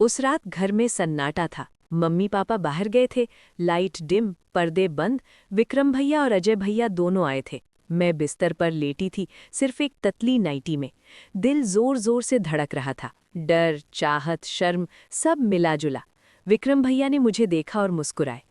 उस रात घर में सन्नाटा था। मम्मी पापा बाहर गए थे, लाइट डिम, पर्दे बंद। विक्रम भैया और अजय भैया दोनों आए थे। मैं बिस्तर पर लेटी थी, सिर्फ एक ततली नाइटी में। दिल जोर जोर से धड़क रहा था, डर, चाहत, शर्म, सब मिला जुला। विक्रम भैया ने मुझे देखा और मुस्कुराए।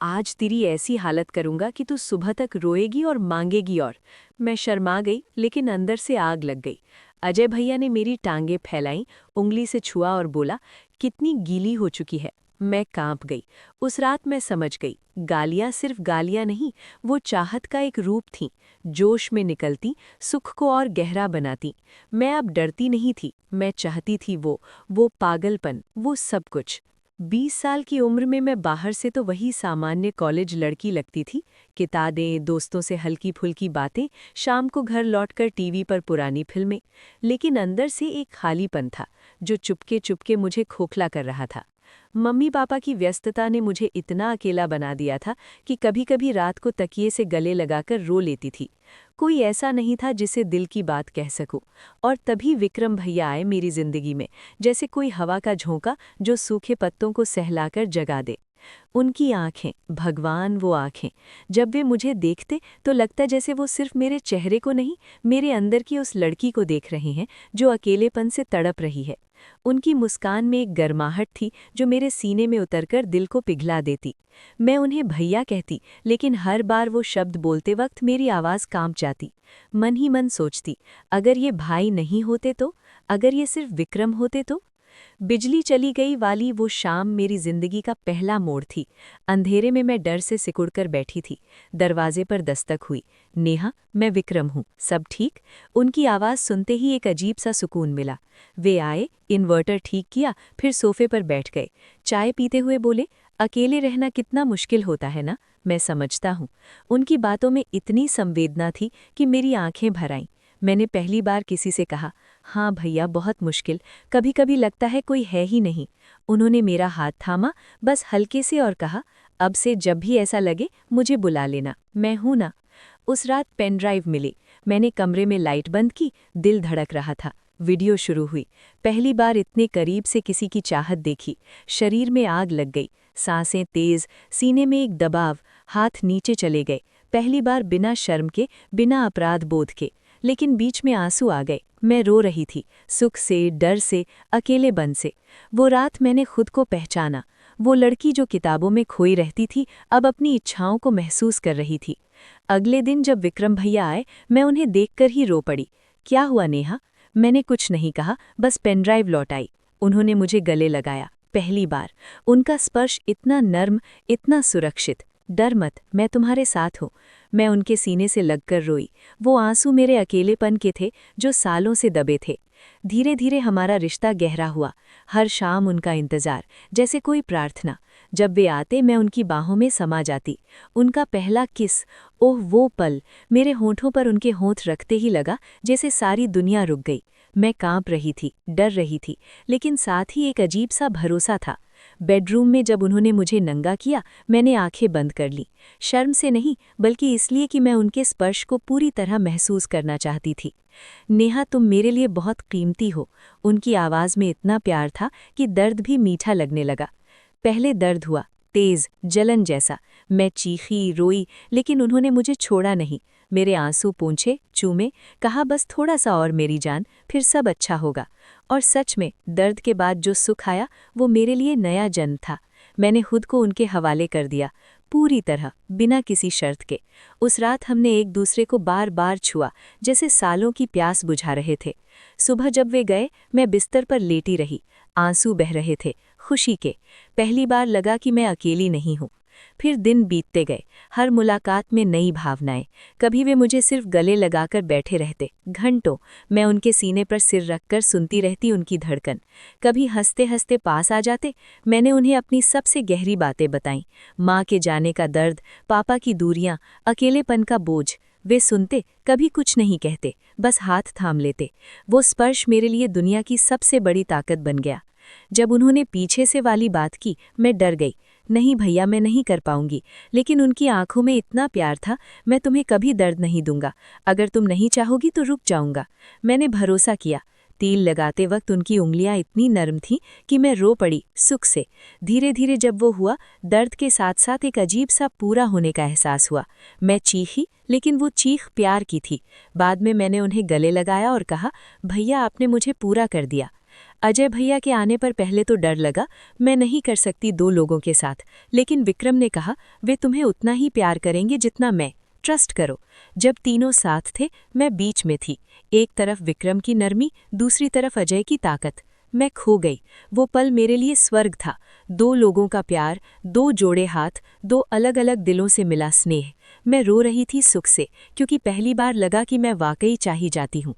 आज तेरी ऐसी हालत करूंगा कि तू सुबह तक रोएगी और मांगेगी। और मैं शर्मा गई, लेकिन अंदर से आग लग गई। अजय भैया ने मेरी टांगें फैलाई, उंगली से छुआ और बोला, कितनी गीली हो चुकी है। मैं कांप गई। उस रात मैं समझ गई, गालियां सिर्फ गालियां नहीं, वो चाहत का एक रूप थीं। जोश में निकलती, सुख को और गहरा बनाती। मैं अब डरती नहीं थी, मैं चाहती थी वो पागलपन, वो सब कुछ। 20 साल की उम्र में मैं बाहर से तो वही सामान्य कॉलेज लड़की लगती थी। किताबें, दोस्तों से हल्की फुल्की बातें, शाम को घर लौटकर टीवी पर पुरानी फिल्में। लेकिन अंदर से एक खालीपन था, जो चुपके चुपके मुझे खोखला कर रहा था। मम्मी पापा की व्यस्तता ने मुझे इतना अकेला बना दिया था कि कभी-कभी रात को तकिए से गले लगाकर रो लेती थी। कोई ऐसा नहीं था जिसे दिल की बात कह सकूं। और तभी विक्रम भैया आए मेरी जिंदगी में, जैसे कोई हवा का झोंका जो सूखे पत्तों को सहलाकर जगा दे। उनकी आंखें, भगवान वो आंखें, जब वे मुझे देखते तो लगता जैसे वो सिर्फ मेरे चेहरे को नहीं, मेरे अंदर की उस लड़की को देख रहे हैं जो अकेलेपन से तड़प रही है। उनकी मुस्कान में एक गर्माहट थी जो मेरे सीने में उतरकर दिल को पिघला देती। मैं उन्हें भैया कहती, लेकिन हर बार वो शब्द बोलते वक्त मेरी आवाज़ कांप जाती। मन ही मन सोचती, अगर ये भाई नहीं होते तो, अगर ये सिर्फ विक्रम होते तो। बिजली चली गई वाली वो शाम मेरी जिंदगी का पहला मोड़ थी। अंधेरे में मैं डर से सिकुड़कर बैठी थी। दरवाजे पर दस्तक हुई। नेहा, मैं विक्रम हूँ, सब ठीक? उनकी आवाज़ सुनते ही एक अजीब सा सुकून मिला। वे आए, इन्वर्टर ठीक किया, फिर सोफे पर बैठ गए। चाय पीते हुए बोले, अकेले रहना कितना मुश्किल होता है ना, मैं समझता हूँ। उनकी बातों में इतनी संवेदना थी कि मेरी आंखें भर आईं। मैंने पहली बार किसी से कहा, हाँ भैया, बहुत मुश्किल, कभी कभी लगता है कोई है ही नहीं। उन्होंने मेरा हाथ थामा, बस हल्के से, और कहा, अब से जब भी ऐसा लगे मुझे बुला लेना, मैं हूं ना। उस रात पेन ड्राइव मिली। मैंने कमरे में लाइट बंद की, दिल धड़क रहा था। वीडियो शुरू हुई। पहली बार इतने करीब से किसी की चाहत देखी। शरीर में आग लग गई, सांसें तेज, सीने में एक दबाव, हाथ नीचे चले गए। पहली बार बिना शर्म के, बिना अपराध बोध के। लेकिन बीच में आंसू आ गए। मैं रो रही थी, सुख से, डर से, अकेलेपन से। वो रात मैंने खुद को पहचाना। वो लड़की जो किताबों में खोई रहती थी, अब अपनी इच्छाओं को महसूस कर रही थी। अगले दिन जब विक्रम भैया आए, मैं उन्हें देखकर ही रो पड़ी। क्या हुआ नेहा? मैंने कुछ नहीं कहा, बस पेनड्राइव लौटाई। उन्होंने मुझे गले लगाया, पहली बार। उनका स्पर्श इतना नर्म, इतना सुरक्षित। डर मत, मैं तुम्हारे साथ हूँ। मैं उनके सीने से लगकर रोई। वो आंसू मेरे अकेलेपन के थे जो सालों से दबे थे। धीरे धीरे हमारा रिश्ता गहरा हुआ। हर शाम उनका इंतजार, जैसे कोई प्रार्थना। जब वे आते मैं उनकी बाहों में समा जाती। उनका पहला किस, ओह वो पल, मेरे होंठों पर उनके होंठ रखते ही लगा जैसे सारी दुनिया रुक गई। मैं कांप रही थी, डर रही थी, लेकिन साथ ही एक अजीब सा भरोसा था। बेडरूम में जब उन्होंने मुझे नंगा किया, मैंने आंखें बंद कर ली। शर्म से नहीं, बल्कि इसलिए कि मैं उनके स्पर्श को पूरी तरह महसूस करना चाहती थी। नेहा, तुम मेरे लिए बहुत कीमती हो। उनकी आवाज़ में इतना प्यार था कि दर्द भी मीठा लगने लगा। पहले दर्द हुआ, तेज, जलन जैसा। मैं चीखी, रोई, लेकिन उन्होंने मुझे छोड़ा नहीं। मेरे आंसू पोंछे, चूमे, कहा, बस थोड़ा सा और मेरी जान, फिर सब अच्छा होगा। और सच में दर्द के बाद जो सुख आया, वो मेरे लिए नया जन्म था। मैंने खुद को उनके हवाले कर दिया, पूरी तरह, बिना किसी शर्त के। उस रात हमने एक दूसरे को बार बार छुआ, जैसे सालों की प्यास बुझा रहे थे। सुबह जब वे गए, मैं बिस्तर पर लेटी रही। आंसू बह रहे थे, खुशी के। पहली बार लगा कि मैं अकेली नहीं हूँ। फिर दिन बीतते गए, हर मुलाकात में नई भावनाएं। कभी वे मुझे सिर्फ गले लगाकर बैठे रहते, घंटों। मैं उनके सीने पर सिर रखकर सुनती रहती उनकी धड़कन। कभी हंसते हंसते पास आ जाते। मैंने उन्हें अपनी सबसे गहरी बातें बताईं। माँ के जाने का दर्द, पापा की दूरियां, अकेलेपन का बोझ। वे सुनते, कभी कुछ नहीं कहते, बस हाथ थाम लेते। वो स्पर्श मेरे लिए दुनिया की सबसे बड़ी ताकत बन गया। जब उन्होंने पीछे से वाली बात की, मैं डर गई। नहीं भैया, मैं नहीं कर पाऊंगी। लेकिन उनकी आंखों में इतना प्यार था, मैं तुम्हें कभी दर्द नहीं दूंगा। अगर तुम नहीं चाहोगी तो रुक जाऊंगा। मैंने भरोसा किया। तेल लगाते वक्त उनकी उंगलियां इतनी नरम थीं कि मैं रो पड़ी सुख से। धीरे धीरे जब वो हुआ, दर्द के साथ साथ एक अजीब सा पूरा होने का एहसास हुआ। मैं चीखी, लेकिन वो चीख प्यार की थी। बाद में मैंने उन्हें गले लगाया और कहा, भैया आपने मुझे पूरा कर दिया। अजय भैया के आने पर पहले तो डर लगा, मैं नहीं कर सकती 2 लोगों के साथ, लेकिन विक्रम ने कहा, वे तुम्हें उतना ही प्यार करेंगे जितना मैं, ट्रस्ट करो। जब तीनों साथ थे, मैं बीच में थी। एक तरफ विक्रम की नरमी, दूसरी तरफ अजय की ताकत। मैं खो गई। वो पल मेरे लिए स्वर्ग था। 2 लोगों का प्यार, 2 जोड़े हाथ, 2 अलग अलग दिलों से मिला स्नेह। मैं रो रही थी सुख से, क्योंकि पहली बार लगा कि मैं वाकई चाही जाती हूँ।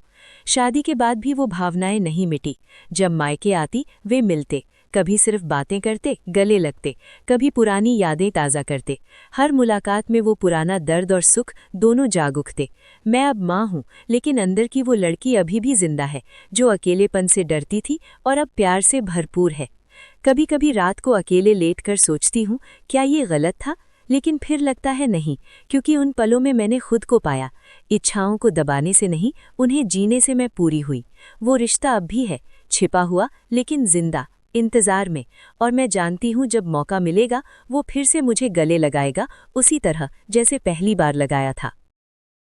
शादी के बाद भी वो भावनाएं नहीं मिटी। जब मायके आती, वे मिलते, कभी सिर्फ बातें करते, गले लगते, कभी पुरानी यादें ताज़ा करते। हर मुलाकात में वो पुराना दर्द और सुख दोनों जाग उठते। मैं अब माँ हूँ, लेकिन अंदर की वो लड़की अभी भी जिंदा है, जो अकेलेपन से डरती थी और अब प्यार से भरपूर है। कभी कभी रात को अकेले लेटकर सोचती हूँ, क्या ये गलत था? लेकिन फिर लगता है नहीं, क्योंकि उन पलों में मैंने खुद को पाया। इच्छाओं को दबाने से नहीं, उन्हें जीने से मैं पूरी हुई। वो रिश्ता अब भी है, छिपा हुआ लेकिन जिंदा, इंतजार में। और मैं जानती हूँ जब मौका मिलेगा, वो फिर से मुझे गले लगाएगा, उसी तरह जैसे पहली बार लगाया था।